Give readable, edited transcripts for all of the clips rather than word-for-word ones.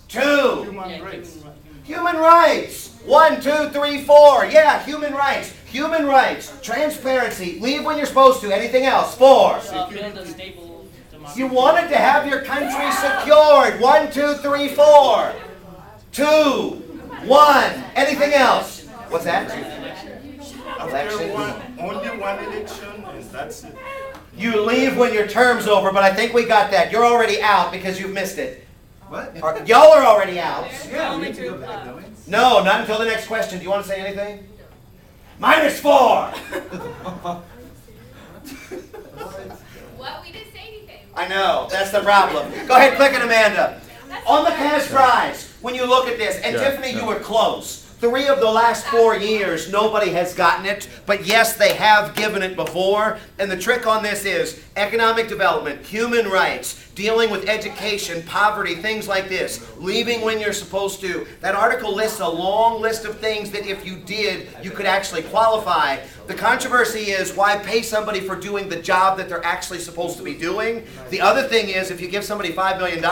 2. Human rights. Human rights. 1, 2, 3, 4. Yeah, human rights. Human rights. Transparency. Leave when you're supposed to. Anything else? 4. Build a stable democracy. You wanted to have your country secured. 1, 2, 3, 4. 2, 1. Anything else? What's that? After only one election, and that's it. You leave when your term's over, but I think we got that. You're already out because you've missed it. What? Y'all are already out. Yeah, we need to go back, don't we? No, not until the next question. Do you want to say anything? -4. What? We didn't say anything. I know, that's the problem. Go ahead, click it, Amanda. On the cash prize, when you look at this, and Tiffany, you were close. 3 of the last 4 years, nobody has gotten it, but yes, they have given it before. And the trick on this is economic development, human rights, dealing with education, poverty, things like this, leaving when you're supposed to. That article lists a long list of things that if you did, you could actually qualify. The controversy is why pay somebody for doing the job that they're actually supposed to be doing? The other thing is if you give somebody $5 million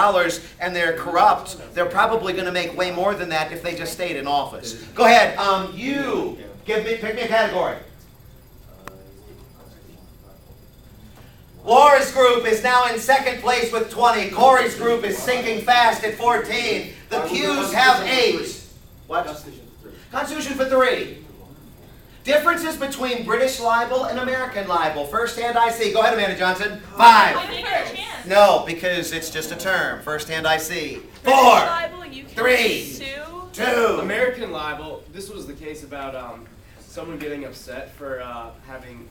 and they're corrupt, they're probably going to make way more than that if they just stayed in office. Go ahead. Pick me a category. Laura's group is now in second place with 20. Corey's group is sinking fast at 14. The Qs have 8. What? Constitution for 3. Differences between British libel and American libel. First-hand IC. Go ahead, Amanda Johnson. 5. No, because it's just a term. First-hand IC. 4. 3. 2. American libel. This was the case about someone getting upset for having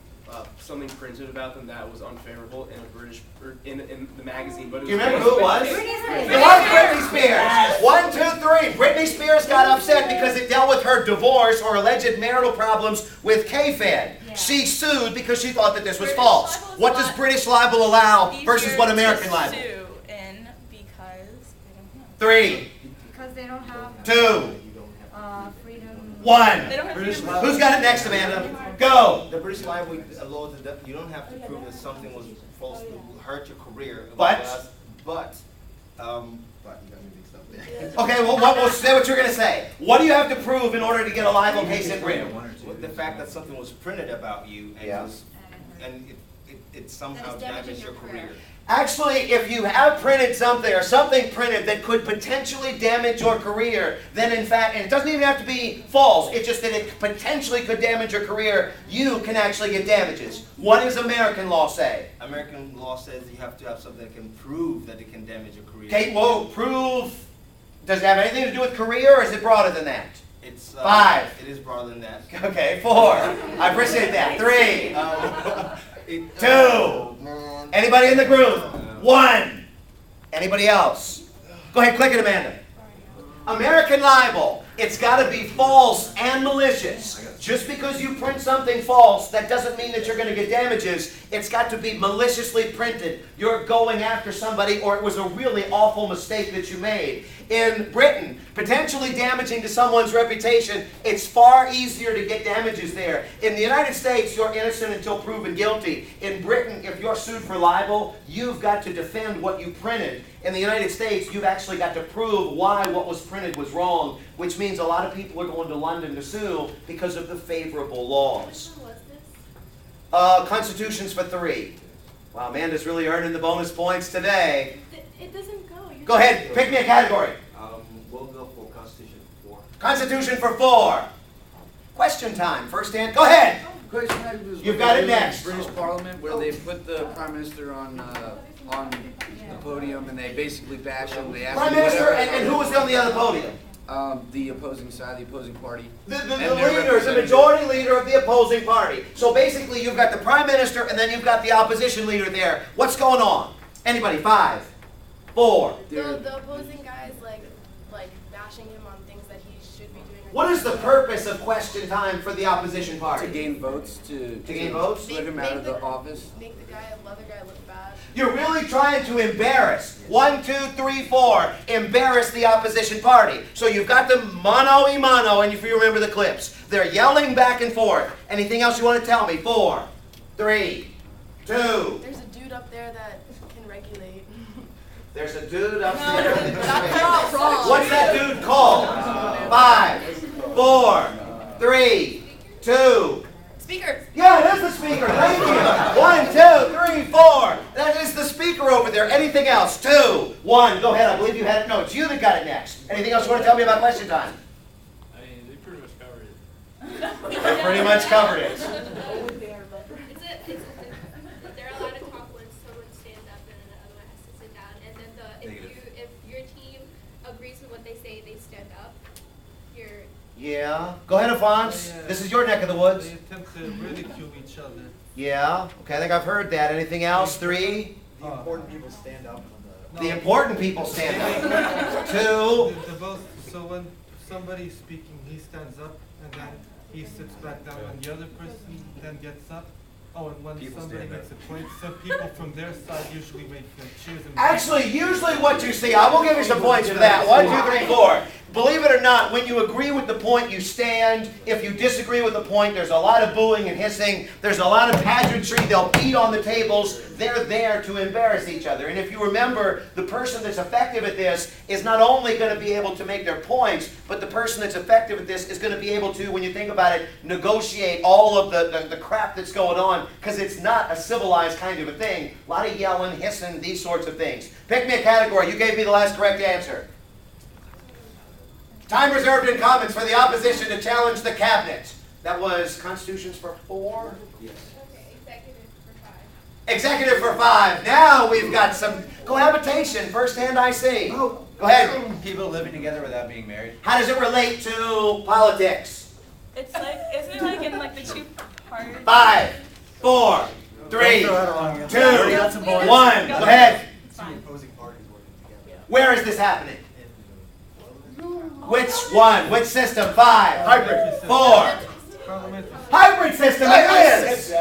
something printed about them that was unfavorable in a British in the magazine. But it was, do you remember who it was? It was Britney Spears. 1, 2, 3. Britney Spears got upset because it dealt with her divorce or alleged marital problems with K-Fed. Yeah. She sued because she thought that this was false. What does British libel allow versus what American libel? Because 3. Because they don't have 2. freedom. 1. British Who's got it next, Amanda? Go. The British libel law is that you don't have to prove that something was false to hurt your career. But you got me mixed up there. Okay, well, say what you're going to say. What do you have to prove in order to get a libel case in Britain? The fact that something was printed about you and it somehow damaged your career. Actually, if you have printed something or something printed that could potentially damage your career, then in fact, and it doesn't even have to be false, it's just that it potentially could damage your career, you can actually get damages. What does American law say? American law says you have to have something that can prove that it can damage your career. Okay, well, prove, does it have anything to do with career or is it broader than that? It's 5. It is broader than that. Okay, 4. I appreciate that. 3. 2. Anybody in the group? 1. Anybody else? Go ahead, click it, Amanda. American libel. It's got to be false and malicious. Just because you print something false, that doesn't mean that you're going to get damages. It's got to be maliciously printed. You're going after somebody, or it was a really awful mistake that you made. In Britain, potentially damaging to someone's reputation, it's far easier to get damages there. In the United States, you're innocent until proven guilty. In Britain, if you're sued for libel, you've got to defend what you printed. In the United States, you've actually got to prove why what was printed was wrong, which means a lot of people are going to London to sue because of the favorable laws. Which one was this? Constitutions for 3. Wow, Amanda's really earning the bonus points today. It doesn't go. Go ahead, pick me a category. We'll go for Constitution 4. Constitution for 4. Question time. First hand. Go ahead. You've got it next. British Parliament, where they put the Prime Minister on the podium and they basically bash him. They ask Prime him Minister, whatever. and who was on the other podium? The opposing side, the opposing party. The leader, the majority leader of the opposing party. So basically you've got the Prime Minister and then you've got the opposition leader there. What's going on? Anybody? 5. 4. The opposing guy is like bashing him on things that he should be doing. What is the purpose of question time for the opposition party? To gain votes, to gain votes? Put him out of the office. Make the other guy look bad. You're really trying to embarrass. 1, 2, 3, 4. Embarrass the opposition party. So you've got them mano a mano, and if you remember the clips, they're yelling back and forth. Anything else you want to tell me? 4, 3, 2. There's a dude up there that can regulate. There's a dude upstairs. That's not wrong. What 5, 4, 3, 2. Speakers. Yeah, it is the speaker. Thank you. 1, 2, 3, 4. That is the speaker over there. Anything else? 2, 1. Go ahead. I believe you had it. No, it's you that got it next. Anything else you want to tell me about question time? I mean, they pretty much covered it. They pretty much covered it. They're allowed to talk when someone stands up and then the other one has to sit down. And then if your team agrees with what they say, they stand up. Yeah. Go ahead, Alphonse. This is your neck of the woods. They attempt to ridicule each other. Yeah. Okay, I think I've heard that. Anything else? 3. The important people stand up. The important people stand up. 2. They're both, so when somebody's speaking, he stands up and then he sits back down and the other person then gets up. Oh, and when somebody makes a point, some people from their side usually make cheers and Actually, usually what you see, I will give you some points for that. 1, 2, 3, 4. Believe it or not, when you agree with the point, you stand. If you disagree with the point, there's a lot of booing and hissing. There's a lot of pageantry. They'll beat on the tables. They're there to embarrass each other. And if you remember, the person that's effective at this is not only going to be able to make their points, but the person that's effective at this is going to be able to, when you think about it, negotiate all of the crap that's going on, because it's not a civilized kind of a thing. A lot of yelling, hissing, these sorts of things. Pick me a category. You gave me the last correct answer. Time reserved in comments for the opposition to challenge the cabinet. That was Constitutions for 4? Yes. Okay, executive for 5. Executive for 5. Now we've got some cohabitation, firsthand I see. Go ahead. People living together without being married. How does it relate to politics? It's like, is it like in like the two parts? 5, 4, 3, 2, 1. Go ahead. Where is this happening? Which one? Which system? 5. Hybrid. 4. Hybrid system it is.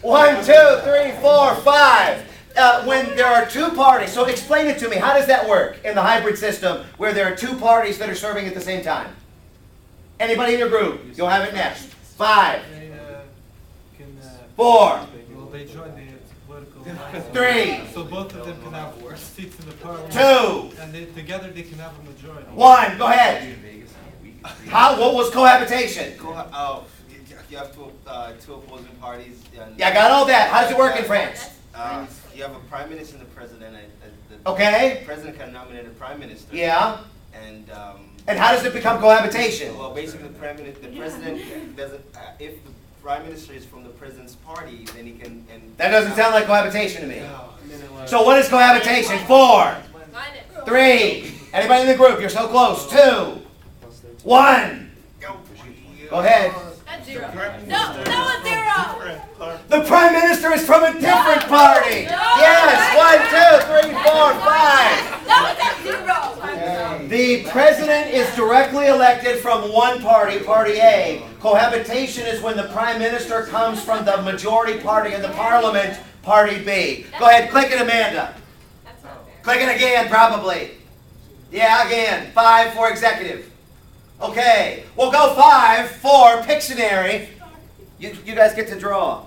1, 2, 3, 4, 5. When there are 2 parties, so explain it to me. How does that work in the hybrid system where there are 2 parties that are serving at the same time? Anybody in your group? You'll have it next. 5. 4. Well, they join the political alliance. 3. So both of them can have seats in the parliament. 2. And together they can have a majority. 1. Go ahead. What was cohabitation? You have 2 opposing parties. And Yeah, I got all that. How does it work in France? you have a prime minister and the president. Okay. The president can nominate a prime minister. Yeah. And how does it become cohabitation? Well, basically, the president doesn't. If the prime minister is from the president's party, then he can. That doesn't sound like cohabitation to me. So what is cohabitation? 4, 3. Anybody in the group? You're so close. 2, 1. Go ahead. That's 0. No, that was 0. The prime minister is from a different party. Yes. 1, 2, 3, 4, 5. That was at 0. The president is directly elected from one party, Party A. Cohabitation is when the prime minister comes from the majority party in the parliament, Party B. Go ahead, click it, Amanda. Click it again, probably. Yeah, again. 5 for executive. Okay, we'll go 5 for Pictionary. You guys get to draw.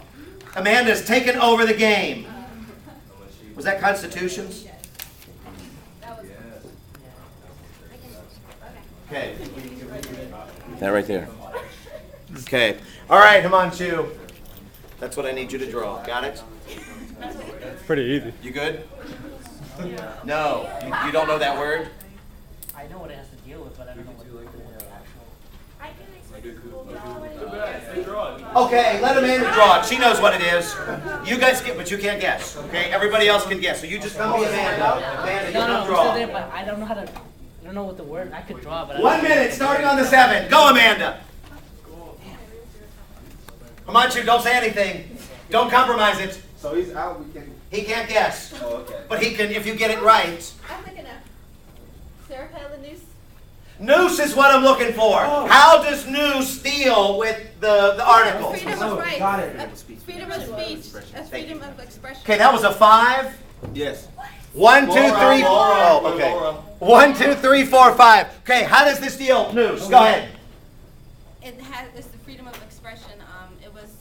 Amanda's taken over the game. Was that Constitutions? Okay. That right there. Okay. All right, Himanshu. That's what I need you to draw. Got it? It's pretty easy. You good? No. You don't know that word? I know what it has to deal with, but I don't know what the actual. Okay, let Amanda draw it. She knows what it is. You guys get, but you can't guess. Okay, everybody else can guess. So you just come be Amanda. Amanda, you No, don't I'm draw. still there, but I don't know how to. I don't know what the word. I could draw, but. 1 minute, starting on the 7. Go, Amanda. Himanshu, don't say anything. Don't compromise it. So he's out. We can. He can't guess. Oh, okay. But he can if you get it right. I'm thinking of Sarah Palin News. Noose is what I'm looking for. How does noose deal with the article? Freedom of rights. Got it. Freedom of speech. That's freedom of expression. Okay, that was a 5. Yes. 1, 2, 3. Laura. Oh, okay. 1, 2, 3, 4, 5. Okay, how does this deal? Noose, go ahead. It's the freedom of expression. It was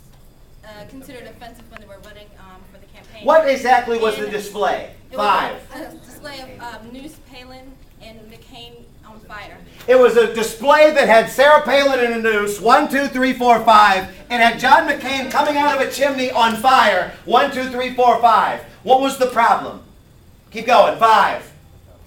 considered offensive when they were running for the campaign. What exactly was the display? It 5. was a display of Noose Palin and McCain on fire. It was a display that had Sarah Palin in a noose, 1, 2, 3, 4, 5, and had John McCain coming out of a chimney on fire, 1, 2, 3, 4, 5. What was the problem? Keep going. 5,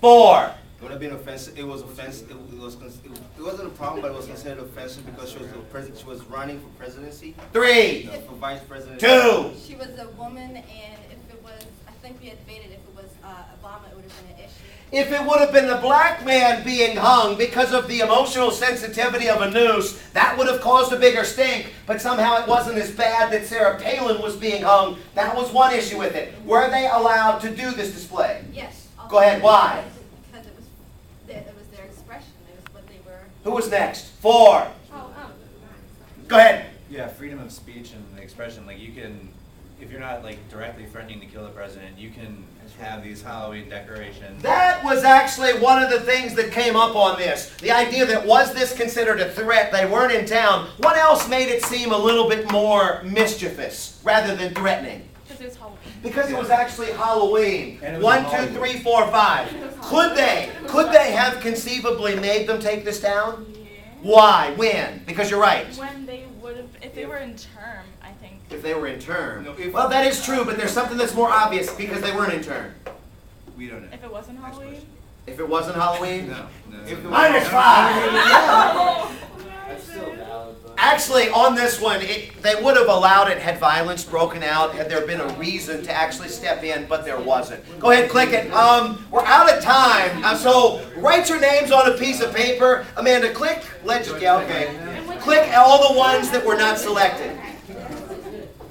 4. It would have been offensive. It was offensive. It wasn't a problem, but it was considered offensive because she was the president. She was running for presidency. 3, No, for vice president. 2. She was a woman, and if it was, I think we had debated if it was Obama, it would have been an issue. If it would have been the black man being hung because of the emotional sensitivity of a noose, that would have caused a bigger stink. But somehow it wasn't as bad that Sarah Palin was being hung. That was one issue with it. Were they allowed to do this display? Yes. Go ahead. Why? Because it was their expression. It was what they were. Who was next? 4. Go ahead. Yeah, freedom of speech and expression. Like you can, if you're not like directly threatening to kill the president, you can have these Halloween decorations. That was actually one of the things that came up on this. The idea that was this considered a threat? They weren't in town. What else made it seem a little bit more mischievous rather than threatening? Because it was Halloween. Because it was actually Halloween. And it was 1, in 2, Hollywood. 3, 4, 5. Could they have conceivably made them take this down? Yeah. Why? When? Because you're right. When they would have, if they were in term, I think. If they were in term. No, if- Well, that is true, but there's something that's more obvious because they weren't in term. We don't know. If it wasn't Halloween. If it wasn't Halloween? No. If it minus 5. That's still valid, but. Actually, on this one, they would have allowed it had violence broken out, had there been a reason to actually step in, but there wasn't. Go ahead, click it. We're out of time, so write your names on a piece of paper. Amanda, click. Yeah, okay. Click all the ones that were not selected.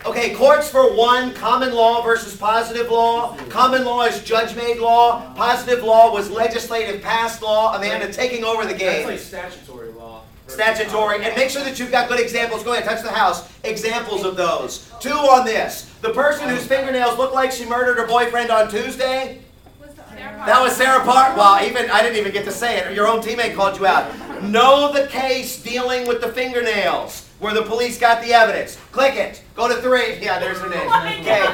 Okay, courts for 1, common law versus positive law. Common law is judge-made law. Positive law was legislative passed law. Amanda taking over the game. That's like statutory law. Statutory, and make sure that you've got good examples. Go ahead, touch the house. Examples of those. 2 on this. The person whose fingernails look like she murdered her boyfriend on Tuesday. That was Sarah Park. Well, I didn't even get to say it. Your own teammate called you out. Know the case dealing with the fingernails, where the police got the evidence. Click it. Go to 3. Yeah, there's her name. Okay,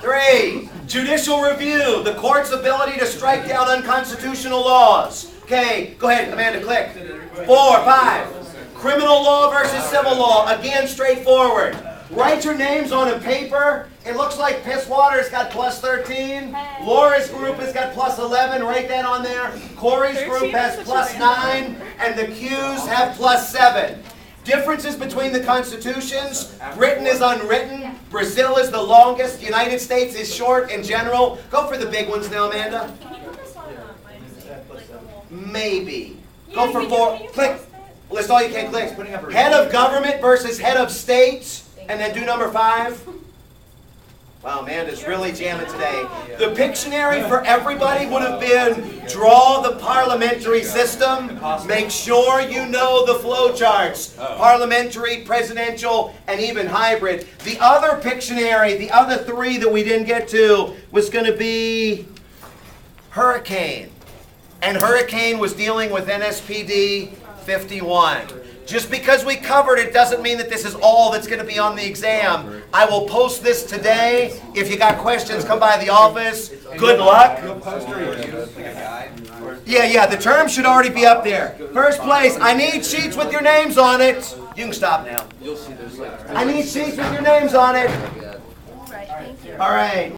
3. Judicial review. The court's ability to strike down unconstitutional laws. Okay, go ahead, Amanda, click. 4, 5. Criminal law versus civil law. Again, straightforward. Write your names on a paper. It looks like Pisswater's got plus 13. Laura's group has got plus 11. Write that on there. Corey's group has plus 9. And the Q's have plus 7. Differences between the constitutions. Britain is unwritten. Brazil is the longest. The United States is short in general. Go for the big ones now, Amanda. Can you put this on like the whole? Maybe. Yeah, Go for can 4. you Click. post it? List all you can. Click. Head of government versus head of state. And then do number 5. Wow, Amanda's really jamming today. The Pictionary for everybody would have been draw the parliamentary system. Make sure you know the flow charts. Parliamentary, presidential, and even hybrid. The other Pictionary, the other 3 that we didn't get to, was going to be hurricane. And hurricane was dealing with NSPD 51. Just because we covered it doesn't mean that this is all that's going to be on the exam. I will post this today. If you got questions, come by the office. Good luck. Yeah, the term should already be up there. First place, I need sheets with your names on it. You can stop now. You'll see there's like. I need sheets with your names on it. Right, thank you. All right.